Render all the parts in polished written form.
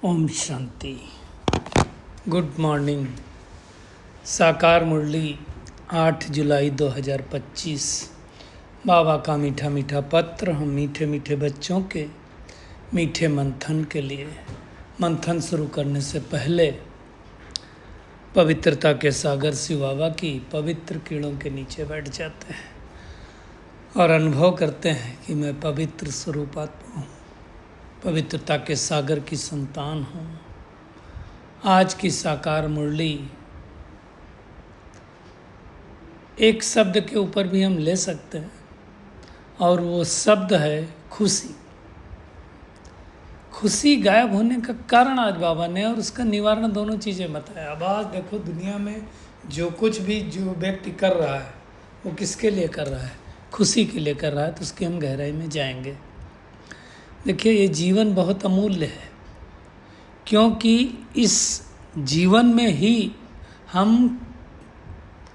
Om Shanti. Good morning. साकार मुरली 8 जुलाई 2025। बाबा का मीठा मीठा पत्र हम मीठे मीठे बच्चों के मीठे मंथन के लिए। मंथन शुरू करने से पहले पवित्रता के सागर शिव बाबा की पवित्र कीड़ों के नीचे बैठ जाते हैं और अनुभव करते हैं कि मैं पवित्र स्वरूपात्मा हूँ, पवित्रता के सागर की संतान हूँ। आज की साकार मुरली एक शब्द के ऊपर भी हम ले सकते हैं और वो शब्द है खुशी। खुशी गायब होने का कारण आज बाबा ने और उसका निवारण दोनों चीज़ें बताया। अब आज देखो दुनिया में जो कुछ भी जो व्यक्ति कर रहा है वो किसके लिए कर रहा है? खुशी के लिए कर रहा है। तो उसकी हम गहराई में जाएंगे। देखिए ये जीवन बहुत अमूल्य है, क्योंकि इस जीवन में ही हम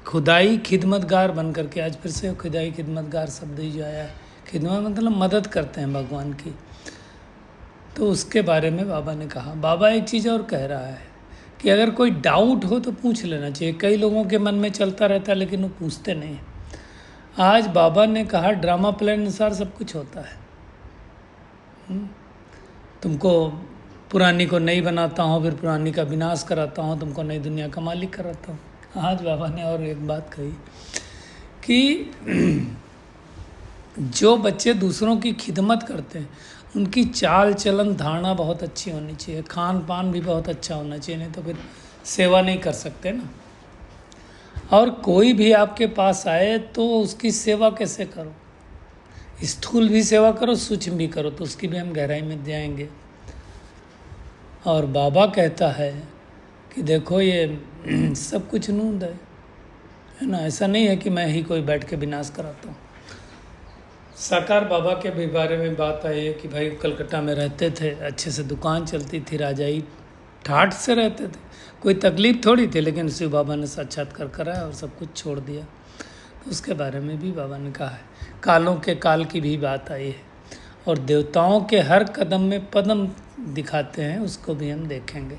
खुदाई खिदमतगार बन करके, आज फिर से खुदाई खिदमतगार शब्द ही जो आया है, खिदमत मतलब मदद करते हैं भगवान की। तो उसके बारे में बाबा ने कहा। बाबा एक चीज़ और कह रहा है कि अगर कोई डाउट हो तो पूछ लेना चाहिए। कई लोगों के मन में चलता रहता है लेकिन वो पूछते नहीं। आज बाबा ने कहा ड्रामा प्लान अनुसार सब कुछ होता है। तुमको पुरानी को नई बनाता हूँ, फिर पुरानी का विनाश कराता हूँ, तुमको नई दुनिया का मालिक कराता हूँ। आज बाबा ने और एक बात कही कि जो बच्चे दूसरों की खिदमत करते हैं उनकी चाल चलन धारणा बहुत अच्छी होनी चाहिए, खान पान भी बहुत अच्छा होना चाहिए, नहीं तो फिर सेवा नहीं कर सकते ना। और कोई भी आपके पास आए तो उसकी सेवा कैसे करो? स्थूल भी सेवा करो, सूक्ष्म भी करो। तो उसकी भी हम गहराई में जाएंगे। और बाबा कहता है कि देखो ये सब कुछ नूंद है ना। ऐसा नहीं है कि मैं ही कोई बैठ के विनाश कराता हूँ। साकार बाबा के भी बारे में बात आई है कि भाई कलकत्ता में रहते थे, अच्छे से दुकान चलती थी, राजाई ठाठ से रहते थे, कोई तकलीफ थोड़ी थी, लेकिन शिव बाबा ने साक्षात्कार कराया और सब कुछ छोड़ दिया। तो उसके बारे में भी बाबा ने कहा है। कालों के काल की भी बात आई है और देवताओं के हर कदम में पदम दिखाते हैं, उसको भी हम देखेंगे।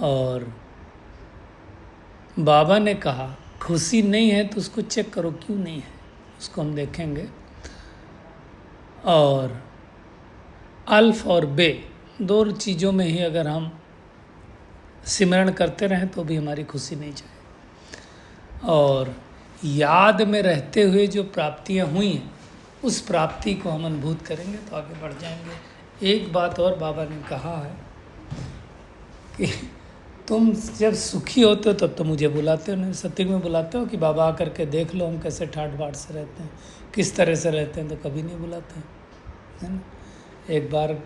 और बाबा ने कहा खुशी नहीं है तो उसको चेक करो क्यों नहीं है, उसको हम देखेंगे। और अल्फ और बे दो चीज़ों में ही अगर हम सिमरण करते रहें तो भी हमारी खुशी नहीं जाए। और याद में रहते हुए जो प्राप्तियां हुई हैं उस प्राप्ति को हम अनुभूत करेंगे तो आगे बढ़ जाएंगे। एक बात और बाबा ने कहा है कि तुम जब सुखी होते हो तब तो मुझे बुलाते हो, नहीं सत्य में बुलाते हो कि बाबा आकर के देख लो हम कैसे ठाट बाट से रहते हैं, किस तरह से रहते हैं, तो कभी नहीं बुलाते हैं, है ना। एक बार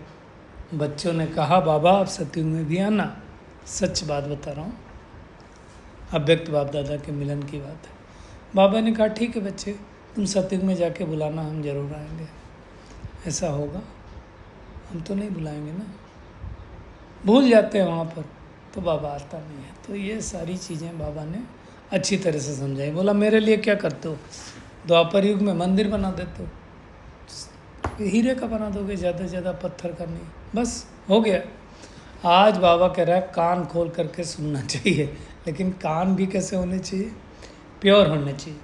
बच्चों ने कहा बाबा आप सत्युग में भी आना। सच बात बता रहा हूँ, अव्यक्त बाप दादा के मिलन की बात है। बाबा ने कहा ठीक है बच्चे, तुम सत्युग में जाके बुलाना, हम जरूर आएंगे। ऐसा होगा? हम तो नहीं बुलाएंगे ना, भूल जाते हैं वहाँ पर, तो बाबा आता नहीं है। तो ये सारी चीज़ें बाबा ने अच्छी तरह से समझाई। बोला मेरे लिए क्या करते हो? द्वापर युग में मंदिर बना देते हो, हीरे का बना दोगे, ज़्यादा से ज़्यादा पत्थर का नहीं, बस हो गया। आज बाबा कह रहा है कान खोल करके सुनना चाहिए, लेकिन कान भी कैसे होने चाहिए? प्योर होने चाहिए,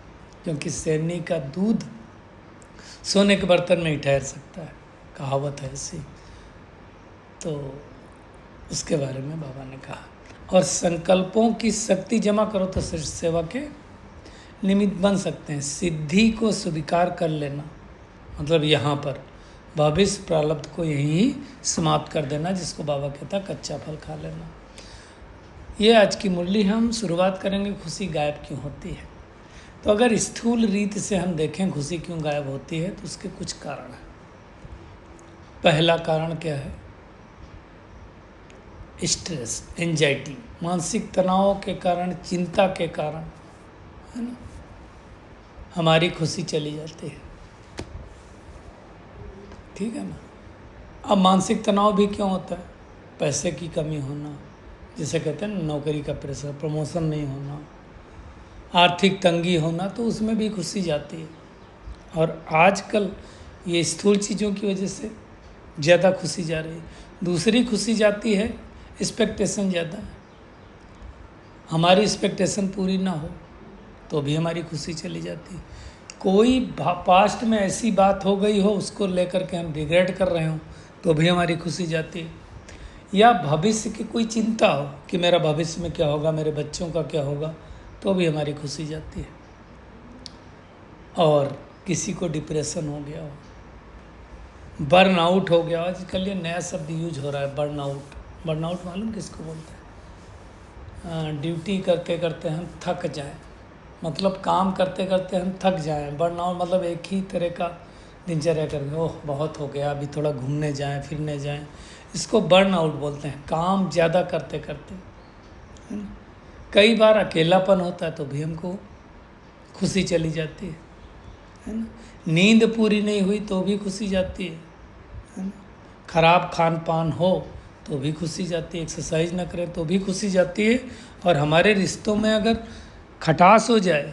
क्योंकि सैनी का दूध सोने के बर्तन में ही ठहर सकता है, कहावत है ऐसी। तो उसके बारे में बाबा ने कहा। और संकल्पों की शक्ति जमा करो तो सेवा के निमित्त बन सकते हैं। सिद्धि को स्वीकार कर लेना मतलब यहाँ पर भविष्य प्रारब्ध को यहीं समाप्त कर देना, जिसको बाबा कहता कच्चा फल खा लेना। ये आज की मुरली हम शुरुआत करेंगे। खुशी गायब क्यों होती है? तो अगर स्थूल रीत से हम देखें खुशी क्यों गायब होती है तो उसके कुछ कारण हैं। पहला कारण क्या है? स्ट्रेस, एंजाइटी, मानसिक तनाव के कारण, चिंता के कारण, है ना, हमारी खुशी चली जाती है। ठीक है ना। अब मानसिक तनाव भी क्यों होता है? पैसे की कमी होना, जिसे कहते हैं नौकरी का प्रेशर, प्रमोशन नहीं होना, आर्थिक तंगी होना, तो उसमें भी खुशी जाती है। और आजकल ये स्थूल चीज़ों की वजह से ज़्यादा खुशी जा रही है। दूसरी खुशी जाती है एक्सपेक्टेशन ज़्यादा है, हमारी एक्सपेक्टेशन पूरी ना हो तो भी हमारी खुशी चली जाती है। कोई पास्ट में ऐसी बात हो गई हो उसको लेकर के हम रिग्रेट कर रहे हो तो भी हमारी खुशी जाती है। या भविष्य की कोई चिंता हो कि मेरा भविष्य में क्या होगा, मेरे बच्चों का क्या होगा, तो भी हमारी खुशी जाती है। और किसी को डिप्रेशन हो गया हो, बर्नआउट हो गया, आजकल ये नया शब्द यूज हो रहा है बर्नआउट। बर्नआउट मालूम किसको बोलते हैं? ड्यूटी करते करते हम थक जाएं, मतलब काम करते करते हम थक जाएं। बर्नआउट मतलब एक ही तरह का दिनचर्या करके ओह बहुत हो गया, अभी थोड़ा घूमने जाएं, फिरने जाएं, इसको बर्नआउट बोलते हैं। काम ज़्यादा करते करते, है ना? कई बार अकेलापन होता है तो भी हमको खुशी चली जाती है ना? नींद पूरी नहीं हुई तो भी खुशी जाती है ना? खराब खान पान हो तो भी खुशी जाती है, एक्सरसाइज ना करें तो भी खुशी जाती है, और हमारे रिश्तों में अगर खटास हो जाए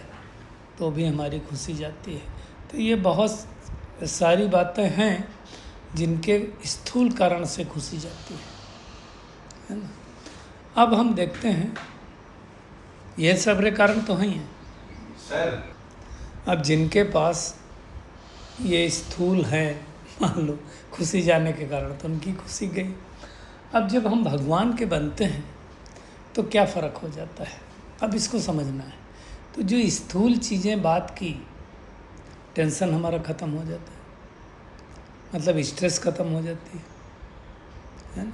तो भी हमारी खुशी जाती है। तो ये बहुत सारी बातें हैं जिनके स्थूल कारण से खुशी जाती है ना? अब हम देखते हैं, ये सब कारण तो हैं सर। अब जिनके पास ये स्थूल हैं, मान लो खुशी जाने के कारण, तो उनकी खुशी गई। अब जब हम भगवान के बनते हैं तो क्या फ़र्क हो जाता है, अब इसको समझना है। तो जो स्थूल चीज़ें बात की, टेंशन हमारा ख़त्म हो जाता है, मतलब स्ट्रेस ख़त्म हो जाती है ना?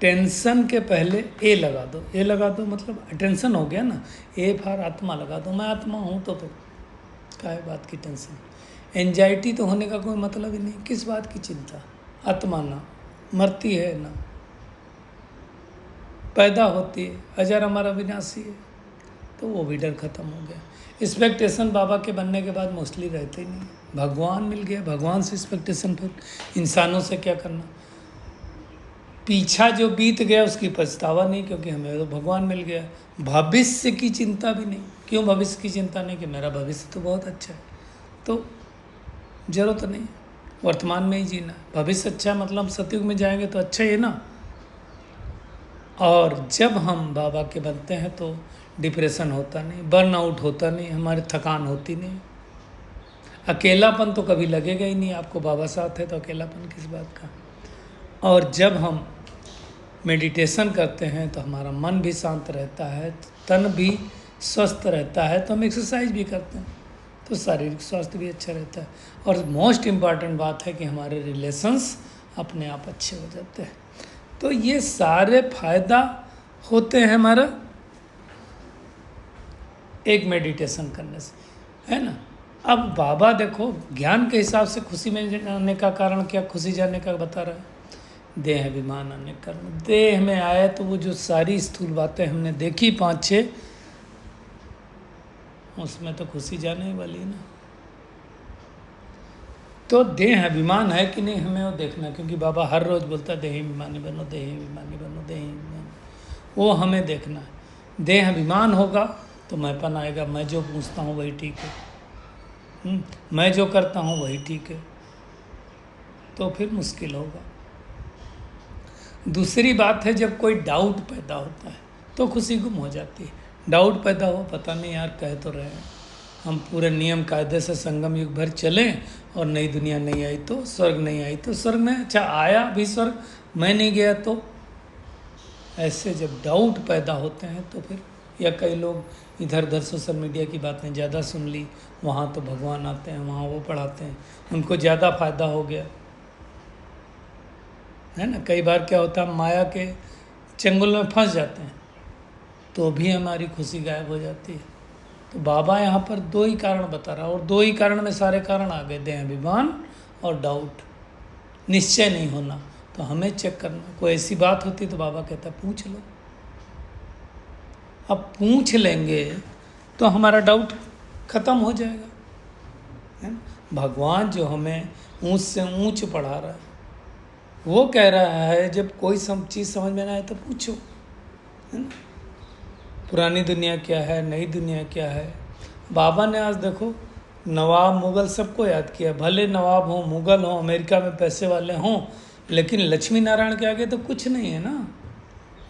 टेंशन के पहले ए लगा दो, ए लगा दो मतलब टेंशन हो गया ना, ए फॉर आत्मा लगा दो, मैं आत्मा हूँ तो क्या है बात की टेंशन। एंजाइटी तो होने का कोई मतलब ही नहीं, किस बात की चिंता। आत्मा ना मरती है ना पैदा होती है, अजर हमारा विनाशी है, तो वो भी डर खत्म हो गया। एक्सपेक्टेशन बाबा के बनने के बाद मोस्टली रहते ही नहीं, भगवान मिल गया, भगवान से एक्सपेक्टेशन, फिर इंसानों से क्या करना। पीछा जो बीत गया उसकी पछतावा नहीं, क्योंकि हमें तो भगवान मिल गया। भविष्य की चिंता भी नहीं, क्यों भविष्य की चिंता नहीं, कि मेरा भविष्य तो बहुत अच्छा है, तो जरूरत नहीं, वर्तमान में ही जीना। भविष्य अच्छा मतलब सतयुग में जाएंगे तो अच्छा ही है ना। और जब हम बाबा के बनते हैं तो डिप्रेशन होता नहीं, बर्नआउट होता नहीं, हमारी थकान होती नहीं, अकेलापन तो कभी लगेगा ही नहीं। आपको बाबा साथ है तो अकेलापन किस बात का। और जब हम मेडिटेशन करते हैं तो हमारा मन भी शांत रहता है, तन भी स्वस्थ रहता है, तो हम एक्सरसाइज भी करते हैं तो शारीरिक स्वास्थ्य भी अच्छा रहता है। और मोस्ट इम्पॉर्टेंट बात है कि हमारे रिलेशंस अपने आप अच्छे हो जाते हैं। तो ये सारे फायदा होते हैं हमारा एक मेडिटेशन करने से, है ना। अब बाबा देखो ज्ञान के हिसाब से खुशी में जाने का कारण क्या, खुशी जाने का बता रहा है, देह अभिमान आने का कारण। देह में आया तो वो जो सारी स्थूल बातें हमने देखी 5-6, उसमें तो खुशी जाने ही वाली है ना। तो देह अभिमान है कि नहीं, हमें वो देखना, क्योंकि बाबा हर रोज़ बोलता है देही अभिमानी बनो, देही अभिमानी बनो, देही अभिमानी, वो हमें देखना है। देह अभिमान होगा तो मैंपन आएगा, मैं जो पूछता हूँ वही ठीक है, मैं जो करता हूँ वही ठीक है, तो फिर मुश्किल होगा। दूसरी बात है, जब कोई डाउट पैदा होता है तो खुशी गुम हो जाती है। डाउट पैदा हो, पता नहीं यार, कह तो रहे हैं हम पूरे नियम कायदे से संगम युग भर चलें और नई दुनिया नहीं आई तो, स्वर्ग नहीं आई तो, स्वर्ग में अच्छा आया भी स्वर्ग, मैं नहीं गया तो। ऐसे जब डाउट पैदा होते हैं तो फिर, या कई लोग इधर उधर सोशल मीडिया की बातें ज़्यादा सुन ली, वहाँ तो भगवान आते हैं, वहाँ वो पढ़ाते हैं, उनको ज़्यादा फायदा हो गया, है ना। कई बार क्या होता है, माया के चंगुल में फंस जाते हैं तो भी हमारी खुशी गायब हो जाती है। तो बाबा यहाँ पर 2 ही कारण बता रहा है, और 2 ही कारण में सारे कारण आ गए, देह अभिमान और डाउट, निश्चय नहीं होना। तो हमें चेक करना, कोई ऐसी बात होती तो बाबा कहता पूछ लो। अब पूछ लेंगे तो हमारा डाउट खत्म हो जाएगा, है ना। भगवान जो हमें ऊंच से ऊंच पढ़ा रहा है, वो कह रहा है जब कोई चीज़ समझ में ना आए तो पूछो, है ना। पुरानी दुनिया क्या है, नई दुनिया क्या है। बाबा ने आज देखो नवाब मुग़ल सबको याद किया, भले नवाब हों, मुग़ल हों, अमेरिका में पैसे वाले हों, लेकिन लक्ष्मी नारायण के आगे तो कुछ नहीं है ना।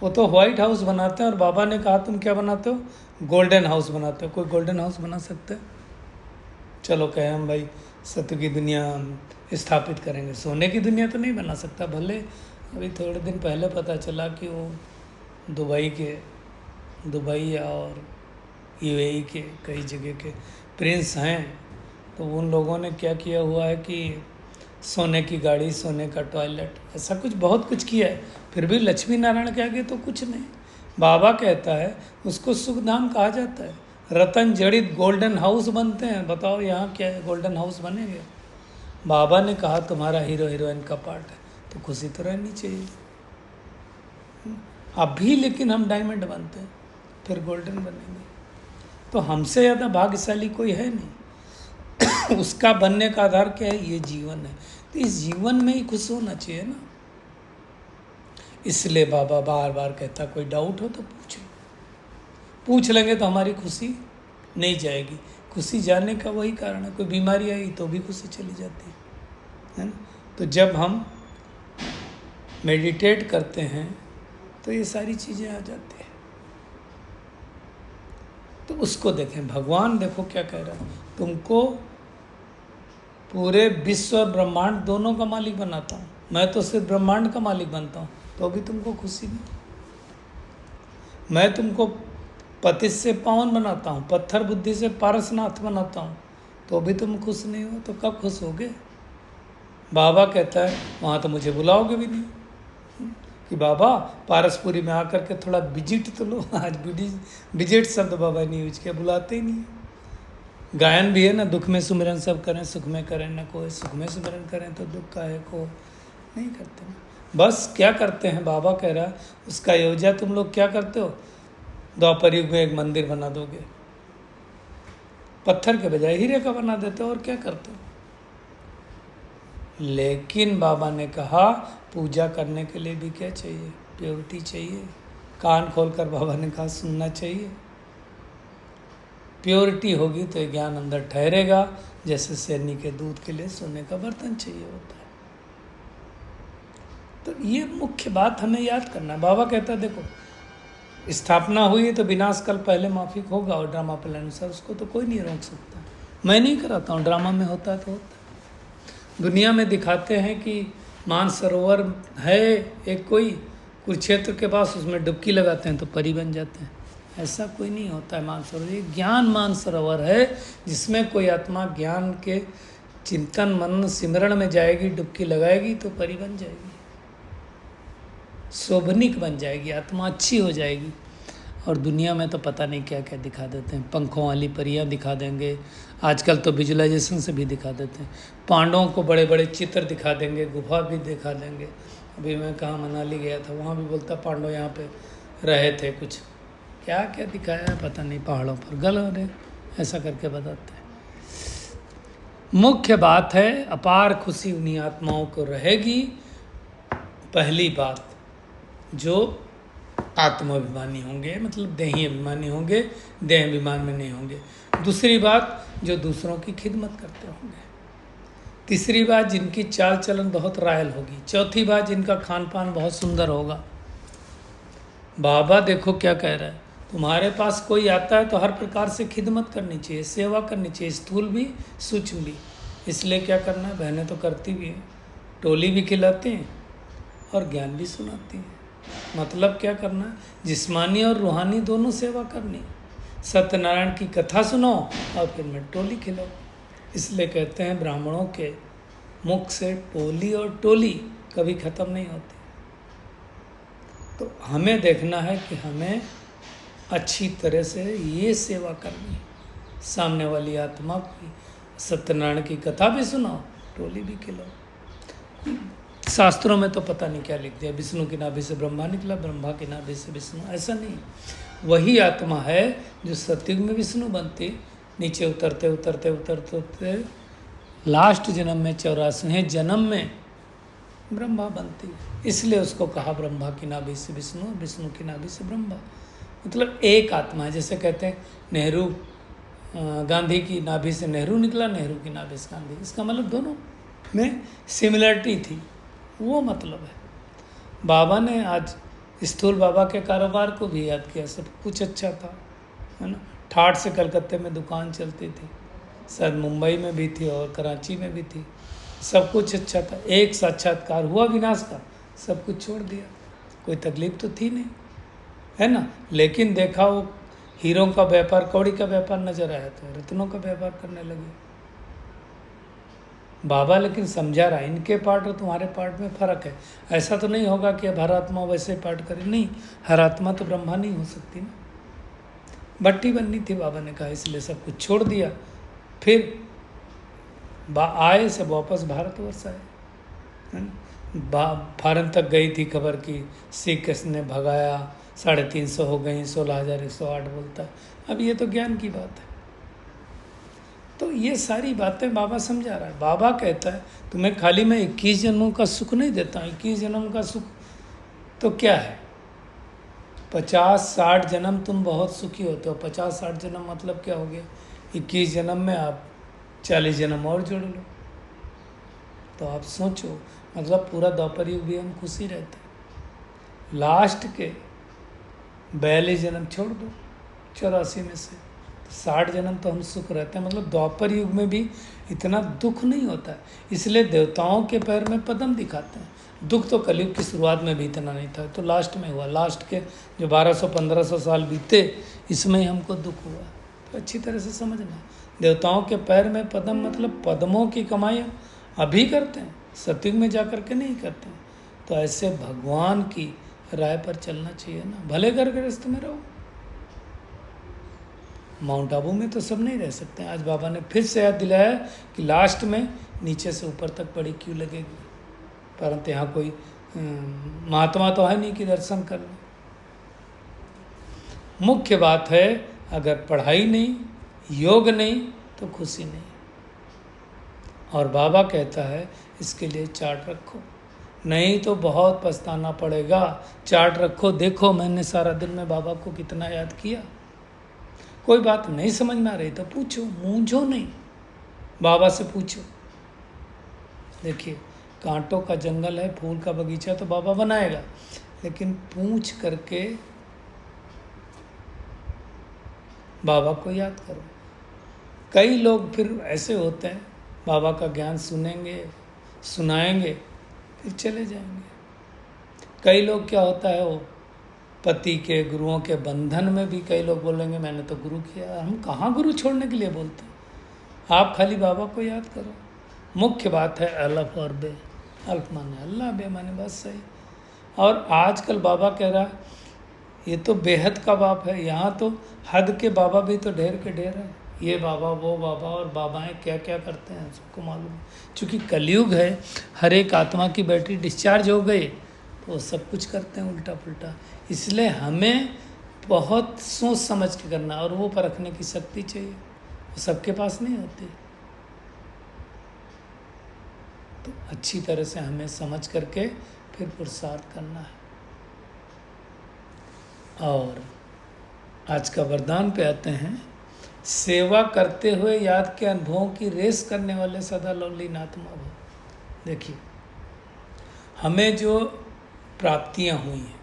वो तो व्हाइट हाउस बनाते हैं और बाबा ने कहा तुम क्या बनाते हो, गोल्डन हाउस बनाते हो। कोई गोल्डन हाउस बना सकते है? चलो कहे हम भाई सत्य की दुनिया हम स्थापित करेंगे, सोने की दुनिया तो नहीं बना सकता। भले अभी थोड़े दिन पहले पता चला कि वो दुबई और यूएई के कई जगह के प्रिंस हैं, तो उन लोगों ने क्या किया हुआ है कि सोने की गाड़ी, सोने का टॉयलेट, ऐसा कुछ बहुत कुछ किया है। फिर भी लक्ष्मी नारायण के आगे तो कुछ नहीं। बाबा कहता है उसको सुखधाम कहा जाता है। रतन जड़ित गोल्डन हाउस बनते हैं। बताओ यहाँ क्या है, गोल्डन हाउस बनेंगे? बाबा ने कहा तुम्हारा हीरो हीरोइन का पार्ट है, तो खुशी तो रहनी चाहिए। अभी लेकिन हम डायमंड बनते हैं, फिर गोल्डन बनेंगे। तो हमसे ज़्यादा भाग्यशाली कोई है नहीं। उसका बनने का आधार क्या है? ये जीवन है। तो इस जीवन में ही खुश होना चाहिए ना। इसलिए बाबा बार बार कहता कोई डाउट हो तो पूछो। पूछ लेंगे तो हमारी खुशी नहीं जाएगी। खुशी जाने का वही कारण है। कोई बीमारी आई तो भी खुशी चली जाती है ना। तो जब हम मेडिटेट करते हैं तो ये सारी चीज़ें आ जाती हैं। तो उसको देखें। भगवान देखो क्या कह रहा है, तुमको पूरे विश्व और ब्रह्मांड दोनों का मालिक बनाता हूँ। मैं तो सिर्फ ब्रह्मांड का मालिक बनता हूँ तो भी तुमको खुशी नहीं। मैं तुमको पतित से पावन बनाता हूँ, पत्थर बुद्धि से पारसनाथ बनाता हूँ, तो भी तुम खुश नहीं हो। तो कब खुश होगे? बाबा कहता है वहाँ तो मुझे बुलाओगे भी नहीं कि बाबा पारसपुरी में आकर के थोड़ा विजिट तो लो। आज विजिट शब्द बाबा ने यूज किया, बुलाते ही नहीं। गायन भी है ना, दुख में सुमिरन सब करें, सुख में करें न कोई। सुख में सुमिरन करें तो दुख का है को नहीं करते ना। बस क्या करते हैं, बाबा कह रहा उसका योजना तुम लोग क्या करते हो, द्वापर युग में एक मंदिर बना दोगे, पत्थर के बजाय हीरे का बना देते हो, और क्या करते हो। लेकिन बाबा ने कहा पूजा करने के लिए भी क्या चाहिए? प्योरिटी चाहिए। कान खोलकर बाबा ने कहा सुनना चाहिए। प्योरिटी होगी तो ज्ञान अंदर ठहरेगा। जैसे सैनी के दूध के लिए सोने का बर्तन चाहिए होता है। तो ये मुख्य बात हमें याद करना है। बाबा कहता है देखो स्थापना हुई तो विनाश कल पहले माफिक होगा, और ड्रामा प्लान अनुसार उसको तो कोई नहीं रोक सकता। मैं नहीं कराता हूँ, ड्रामा में होता है तो होता है। दुनिया में दिखाते हैं कि मानसरोवर है एक कोई कुरुक्षेत्र के पास, उसमें डुबकी लगाते हैं तो परी बन जाते हैं। ऐसा कोई नहीं होता है। मानसरोवर ये ज्ञान मानसरोवर है, जिसमें कोई आत्मा ज्ञान के चिंतन मनन सिमरण में जाएगी, डुबकी लगाएगी तो परी बन जाएगी, शोभनिक बन जाएगी, आत्मा अच्छी हो जाएगी। और दुनिया में तो पता नहीं क्या क्या दिखा देते हैं। पंखों वाली परियां दिखा देंगे, आजकल तो विजुअलाइजेशन से भी दिखा देते हैं। पांडवों को बड़े बड़े चित्र दिखा देंगे, गुफा भी दिखा देंगे। अभी मैं कहाँ मनाली गया था, वहाँ भी बोलता पांडव यहाँ पे रहे थे, कुछ क्या क्या दिखाया पता नहीं, पहाड़ों पर गल हो रहे, ऐसा करके बताते हैं। मुख्य बात है अपार खुशी उन्हीं आत्माओं को रहेगी। पहली बात जो आत्माभिमानी होंगे, मतलब देही अभिमानी होंगे, देह अभिमान में नहीं होंगे। दूसरी बात जो दूसरों की खिदमत करते होंगे। तीसरी बात जिनकी चाल चलन बहुत रायल होगी। चौथी बात जिनका खान पान बहुत सुंदर होगा। बाबा देखो क्या कह रहा है, तुम्हारे पास कोई आता है तो हर प्रकार से खिदमत करनी चाहिए, सेवा करनी चाहिए, स्थूल भी सूक्ष्म भी। इसलिए क्या करना है, बहनें तो करती भी हैं, टोली भी खिलाती हैं और ज्ञान भी सुनाती हैं। मतलब क्या करना है, जिस्मानी और रूहानी दोनों सेवा करनी। सत्यनारायण की कथा सुनो और फिर में टोली खिलाओ। इसलिए कहते हैं ब्राह्मणों के मुख से टोली और टोली कभी ख़त्म नहीं होती। तो हमें देखना है कि हमें अच्छी तरह से ये सेवा करनी है सामने वाली आत्मा की। सत्यनारायण की कथा भी सुनाओ, टोली भी खिलाओ। शास्त्रों में तो पता नहीं क्या लिख दिया, विष्णु की नाभि से ब्रह्मा निकला, ब्रह्मा की नाभि से विष्णु, ऐसा नहीं। वही आत्मा है जो सतयुग में विष्णु बनती, नीचे उतरते उतरते उतरते उतरते लास्ट जन्म में 84वें जन्म में ब्रह्मा बनती। इसलिए उसको कहा ब्रह्मा की नाभि से विष्णु, विष्णु की नाभि से ब्रह्मा। मतलब एक आत्मा है। जैसे कहते हैं नेहरू, गांधी की नाभि से नेहरू निकला, नेहरू की नाभि से गांधी। इसका मतलब दोनों में सिमिलरिटी थी, वो मतलब है। बाबा ने आज स्थूल बाबा के कारोबार को भी याद किया, सब कुछ अच्छा था, है ना। ठाठ से कलकत्ते में दुकान चलती थी, शायद मुंबई में भी थी और कराची में भी थी, सब कुछ अच्छा था। एक साक्षात्कार हुआ विनाश का, सब कुछ छोड़ दिया, कोई तकलीफ तो थी नहीं, है ना। लेकिन देखा वो हीरों का व्यापार, कौड़ी का व्यापार नजर आया तो रत्नों का व्यापार करने लगे। बाबा लेकिन समझा रहा, इनके पार्ट और तुम्हारे पार्ट में फर्क है। ऐसा तो नहीं होगा कि अब हर आत्मा वैसे पार्ट करे, नहीं, हर आत्मा तो ब्रह्मा नहीं हो सकती ना। भट्टी बननी थी, बाबा ने कहा, इसलिए सब कुछ छोड़ दिया। फिर आए सब वापस भारतवर्ष आए, है ना। फॉरेन तक गई थी खबर की श्री कृष्ण ने भगाया, 350 हो गई, 16,108 बोलता है। अब ये तो ज्ञान की बात है। तो ये सारी बातें बाबा समझा रहा है। बाबा कहता है तुम्हें खाली मैं 21 जन्मों का सुख नहीं देता, 21 जन्म का सुख तो क्या है, 50-60 जन्म तुम बहुत सुखी होते हो। 50-60 जन्म मतलब क्या हो गया, 21 जन्म में आप 40 जन्म और जोड़ लो, तो आप सोचो, मतलब पूरा द्वापर युग भी हम खुशी रहते हैं। लास्ट के 42 जन्म छोड़ दो 84 में से, 60 जन्म तो हम सुख रहते हैं। मतलब द्वापर युग में भी इतना दुख नहीं होता है, इसलिए देवताओं के पैर में पद्म दिखाते हैं। दुख तो कलयुग की शुरुआत में भी इतना नहीं था, तो लास्ट में हुआ। लास्ट के जो 1200-1500 साल बीते, इसमें ही हमको दुख हुआ। तो अच्छी तरह से समझना, देवताओं के पैर में पद्म मतलब पद्मों की कमाई अभी करते हैं, सतयुग में जा कर के नहीं करते हैं। तो ऐसे भगवान की राय पर चलना चाहिए ना, भले घर गृहस्थ में रहो। माउंट आबू में तो सब नहीं रह सकते हैं। आज बाबा ने फिर से याद दिलाया कि लास्ट में नीचे से ऊपर तक बड़ी क्यों लगेगी, परंतु यहाँ कोई महात्मा तो है नहीं कि दर्शन कर लें। मुख्य बात है, अगर पढ़ाई नहीं, योग नहीं, तो खुशी नहीं। और बाबा कहता है इसके लिए चार्ट रखो, नहीं तो बहुत पछताना पड़ेगा। चार्ट रखो, देखो मैंने सारा दिन में बाबा को कितना याद किया। कोई बात नहीं समझ में आ रही तो पूछो, मूंझो नहीं, बाबा से पूछो। देखिए, कांटों का जंगल है, फूल का बगीचा तो बाबा बनाएगा, लेकिन पूछ करके बाबा को याद करो। कई लोग फिर ऐसे होते हैं, बाबा का ज्ञान सुनेंगे, सुनाएंगे, फिर चले जाएंगे। कई लोग क्या होता है, वो पति के गुरुओं के बंधन में भी कई लोग बोलेंगे मैंने तो गुरु किया। हम कहाँ गुरु छोड़ने के लिए बोलते हैं, आप खाली बाबा को याद करो। मुख्य बात है अल्फ और बे। अल्फ माने अल्लाह, बे माने बस सही। और आजकल बाबा कह रहा ये तो बेहद का बाप है, यहाँ तो हद के बाबा भी तो ढेर के ढेर है। ये बाबा, वो बाबा, और बाबाएं क्या क्या करते हैं सबको मालूम है। चूँकि कलयुग है, हर एक आत्मा की बैटरी डिस्चार्ज हो गई तो वो सब कुछ करते हैं उल्टा पुल्टा। इसलिए हमें बहुत सोच समझ के करना, और वो परखने की शक्ति चाहिए, वो सबके पास नहीं होती। तो अच्छी तरह से हमें समझ करके फिर पुरुषार्थ करना है। और आज का वरदान पे आते हैं, सेवा करते हुए याद के अनुभवों की रेस करने वाले सदा लवलीनात्मा भव। देखिए, हमें जो प्राप्तियां हुई हैं,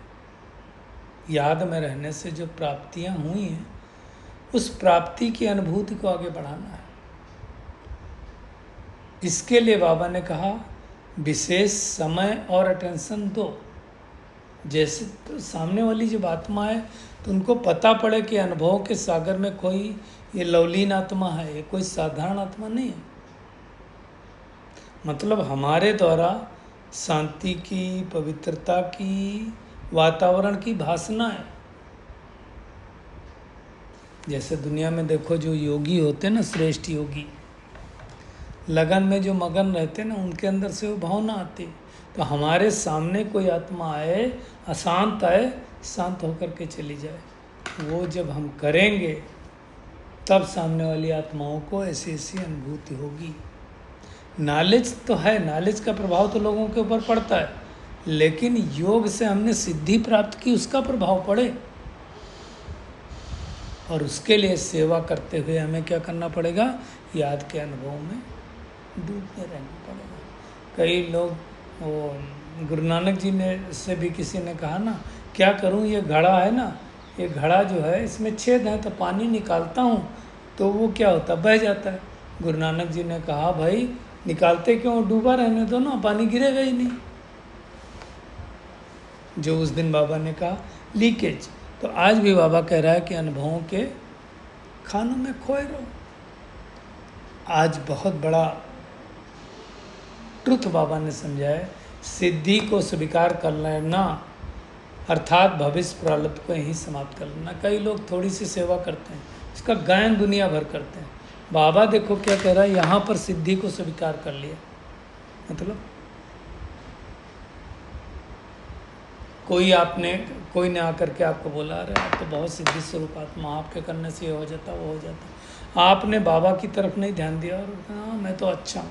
याद में रहने से जो प्राप्तियां हुई हैं, उस प्राप्ति की अनुभूति को आगे बढ़ाना है। इसके लिए बाबा ने कहा विशेष समय और अटेंशन दो। जैसे तो सामने वाली जब आत्मा है तो उनको पता पड़े कि अनुभवों के सागर में कोई ये लवलीन आत्मा है, ये कोई साधारण आत्मा नहीं है। मतलब हमारे द्वारा शांति की, पवित्रता की, वातावरण की भासना है। जैसे दुनिया में देखो जो योगी होते हैं ना, श्रेष्ठ योगी, लगन में जो मगन रहते हैं ना, उनके अंदर से वो भावना आती। तो हमारे सामने कोई आत्मा आए, अशांत आए, शांत होकर के चली जाए, वो जब हम करेंगे तब सामने वाली आत्माओं को ऐसी ऐसी अनुभूति होगी। नॉलेज तो है, नॉलेज का प्रभाव तो लोगों के ऊपर पड़ता है, लेकिन योग से हमने सिद्धि प्राप्त की, उसका प्रभाव पड़े। और उसके लिए सेवा करते हुए हमें क्या करना पड़ेगा, याद के अनुभव में डूबते रहना पड़ेगा। कई लोग वो गुरु नानक जी ने से भी किसी ने कहा ना, क्या करूं, ये घड़ा है ना, ये घड़ा जो है इसमें छेद है, तो पानी निकालता हूँ तो वो क्या होता है, बह जाता है। गुरु नानक जी ने कहा, भाई निकालते क्यों, डूबा रहने दो ना, पानी गिरेगा ही नहीं। जो उस दिन बाबा ने कहा लीकेज, तो आज भी बाबा कह रहा है कि अनुभवों के खानों में खोए रहो। आज बहुत बड़ा ट्रुथ बाबा ने समझाया, सिद्धि को स्वीकार कर लेना अर्थात भविष्य प्रारब्ध को यहीं समाप्त कर लेना। कई लोग थोड़ी सी सेवा करते हैं, इसका गायन दुनिया भर करते हैं। बाबा देखो क्या कह रहा है, यहाँ पर सिद्धि को स्वीकार कर लिया, मतलब कोई ने आकर के आपको बोला, अरे आप तो बहुत सिद्धि स्वरूप आत्मा, आपके करने से ये हो जाता वो हो जाता, आपने बाबा की तरफ नहीं ध्यान दिया और हाँ मैं तो अच्छा हूँ,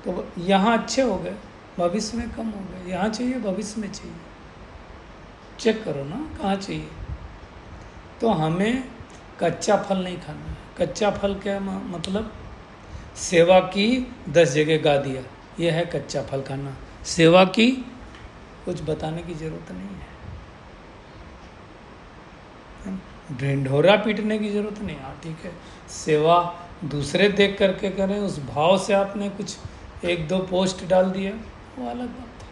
तो यहाँ अच्छे हो गए, भविष्य में कम हो गए। यहाँ चाहिए, भविष्य में चाहिए, चेक करो ना कहाँ चाहिए। तो हमें कच्चा फल नहीं खाना है। कच्चा फल क्या मतलब, सेवा की 10 जगह गा दिया, यह है कच्चा फल खाना। सेवा की कुछ बताने की जरूरत नहीं है, ढिंढोरा पीटने की जरूरत नहीं। हाँ ठीक है, सेवा दूसरे देख करके करें, उस भाव से आपने कुछ 1-2 पोस्ट डाल दिया, वो अलग बात है।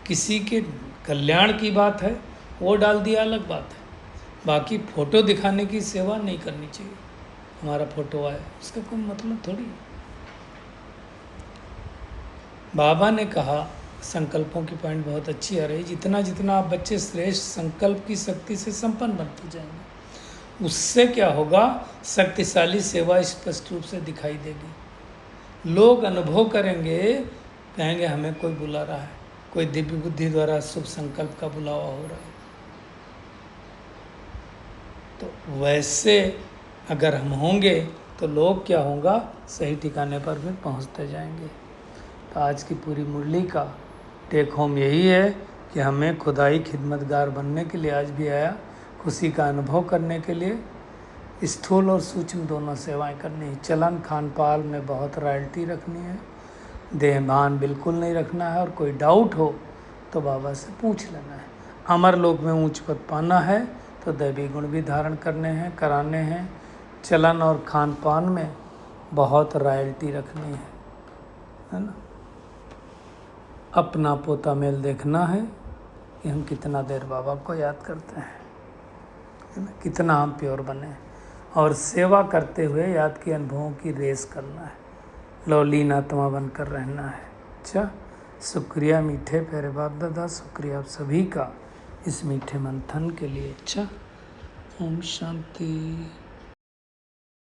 किसी के कल्याण की बात है, वो डाल दिया, अलग बात है। बाकी फ़ोटो दिखाने की सेवा नहीं करनी चाहिए। हमारा फ़ोटो आया, उसका कोई मतलब थोड़ी। बाबा ने कहा, संकल्पों की पॉइंट बहुत अच्छी आ रही, जितना जितना आप बच्चे श्रेष्ठ संकल्प की शक्ति से संपन्न बनते जाएंगे, उससे क्या होगा, शक्तिशाली सेवा स्पष्ट रूप से दिखाई देगी। लोग अनुभव करेंगे, कहेंगे हमें कोई बुला रहा है, कोई दिव्य बुद्धि द्वारा शुभ संकल्प का बुलावा हो रहा है। तो वैसे अगर हम होंगे तो लोग क्या होगा, सही ठिकाने पर भी पहुंचते जाएंगे। तो आज की पूरी मुरली का टेक होम यही है कि हमें खुदाई खिदमतगार बनने के लिए आज भी आया, खुशी का अनुभव करने के लिए स्थूल और सूक्ष्म दोनों सेवाएं करनी है। चलन खान पान में बहुत रॉयल्टी रखनी है, देहभान बिल्कुल नहीं रखना है, और कोई डाउट हो तो बाबा से पूछ लेना है। अमर लोक में ऊंच पद पाना है तो दैवी गुण भी धारण करने हैं, कराने हैं। चलन और खान पान में बहुत रॉयल्टी रखनी है ना। अपना पोता मेल देखना है कि हम कितना देर बाबा को याद करते हैं, है ना, कितना हम प्योर बने, और सेवा करते हुए याद के अनुभवों की रेस करना है, लौलीन आत्मा बनकर रहना है। अच्छा, शुक्रिया मीठे प्यारे बाप दादा, शुक्रिया आप सभी का इस मीठे मंथन के लिए। अच्छा, ओम शांति।